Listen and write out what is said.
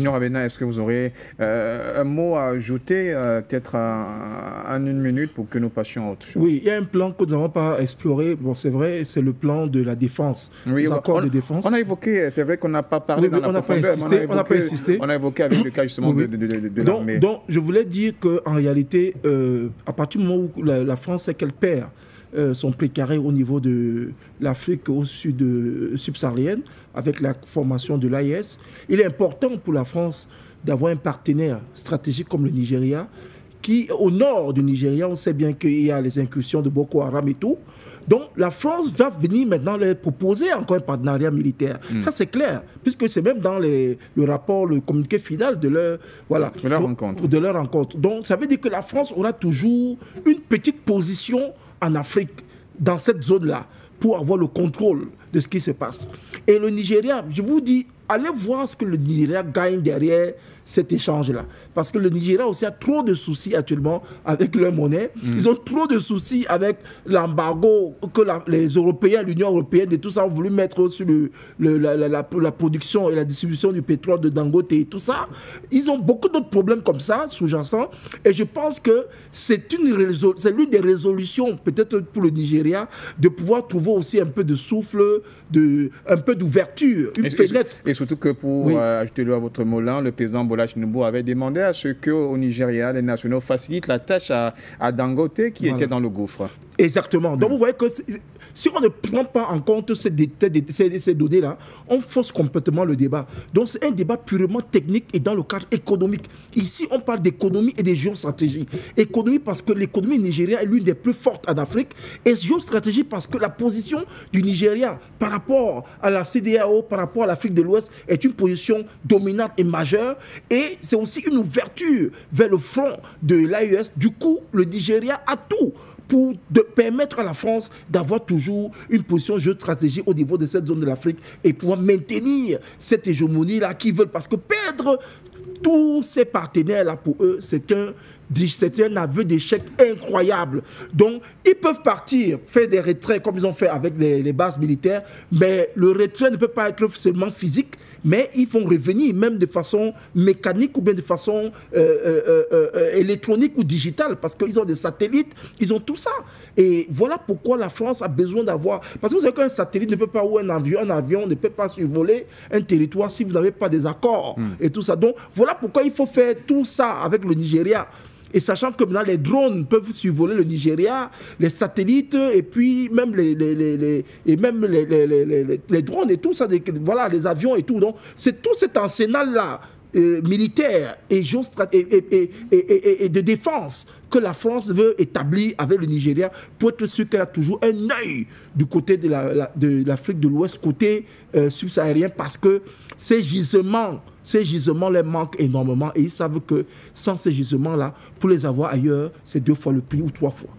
Junior Abena, est-ce que vous aurez un mot à ajouter, peut-être en une minute, pour que nous passions à autre chose? Oui, il y a un plan que nous n'avons pas exploré. Bon, c'est vrai, c'est le plan de la défense, oui, les accords de défense. On a évoqué, c'est vrai qu'on n'a pas parlé dans la profondeur, on n'a pas insisté. On a évoqué avec le cas justement de l'armée. Donc, je voulais dire qu'en réalité, à partir du moment où la France sait qu'elle perd son précaré au niveau de l'Afrique au sud subsaharienne, avec la formation de l'AES, il est important pour la France d'avoir un partenaire stratégique comme le Nigeria, qui, au nord du Nigeria, on sait bien qu'il y a les incursions de Boko Haram et tout. Donc, la France va venir maintenant leur proposer encore un partenariat militaire. Ça, c'est clair, puisque c'est même dans le rapport, le communiqué final de leur, voilà, de leur rencontre. Donc, ça veut dire que la France aura toujours une petite position en Afrique, dans cette zone-là, pour avoir le contrôle de ce qui se passe. Et le Nigeria, je vous dis, allez voir ce que le Nigeria gagne derrière cet échange-là. Parce que le Nigeria aussi a trop de soucis actuellement avec leur monnaie. Ils ont trop de soucis avec l'embargo que les Européens, l'Union européenne et tout ça ont voulu mettre sur la production et la distribution du pétrole de Dangote et tout ça. Ils ont beaucoup d'autres problèmes comme ça, sous-jacents. Et je pense que c'est l'une des résolutions, peut-être pour le Nigeria, de pouvoir trouver aussi un peu de souffle, un peu d'ouverture, une fenêtre. Et surtout que pour ajouter le à votre mot là, le président Bola Tinubu avait demandé à ce qu'au Nigeria, les nationaux facilitent la tâche à Dangote qui était dans le gouffre. Exactement. Donc vous voyez que si on ne prend pas en compte ces données-là, on fausse complètement le débat. Donc c'est un débat purement technique et dans le cadre économique. Ici, on parle d'économie et de géostratégie. Économie parce que l'économie nigériane est l'une des plus fortes en Afrique. Et géostratégie parce que la position du Nigeria par rapport à la CEDEAO, par rapport à l'Afrique de l'Ouest, est une position dominante et majeure. Et c'est aussi une ouverture vers le front de l'AES. Du coup, le Nigeria a tout pour permettre à la France d'avoir toujours une position géostratégique au niveau de cette zone de l'Afrique et pouvoir maintenir cette hégémonie-là qu'ils veulent. Parce que perdre tous ces partenaires-là, pour eux, c'est un aveu d'échec incroyable. Donc, ils peuvent partir, faire des retraits comme ils ont fait avec les bases militaires, mais le retrait ne peut pas être seulement physique, mais ils vont revenir même de façon mécanique ou bien de façon électronique ou digitale, parce qu'ils ont des satellites, ils ont tout ça. Et voilà pourquoi la France a besoin d'avoir... Parce que vous savez qu'un satellite ne peut pas, ou un avion ne peut pas survoler un territoire si vous n'avez pas des accords et tout ça. Donc voilà pourquoi il faut faire tout ça avec le Nigeria. Et sachant que maintenant les drones peuvent survoler le Nigeria, les satellites et puis même les drones et tout ça, voilà, les avions et tout. Donc c'est tout cet arsenal-là militaire et de défense que la France veut établir avec le Nigeria pour être sûr qu'elle a toujours un œil du côté de l'Afrique de l'Ouest, côté subsaharien, parce que ces gisements les manquent énormément et ils savent que sans ces gisements-là, pour les avoir ailleurs, c'est 2 fois le prix ou 3 fois.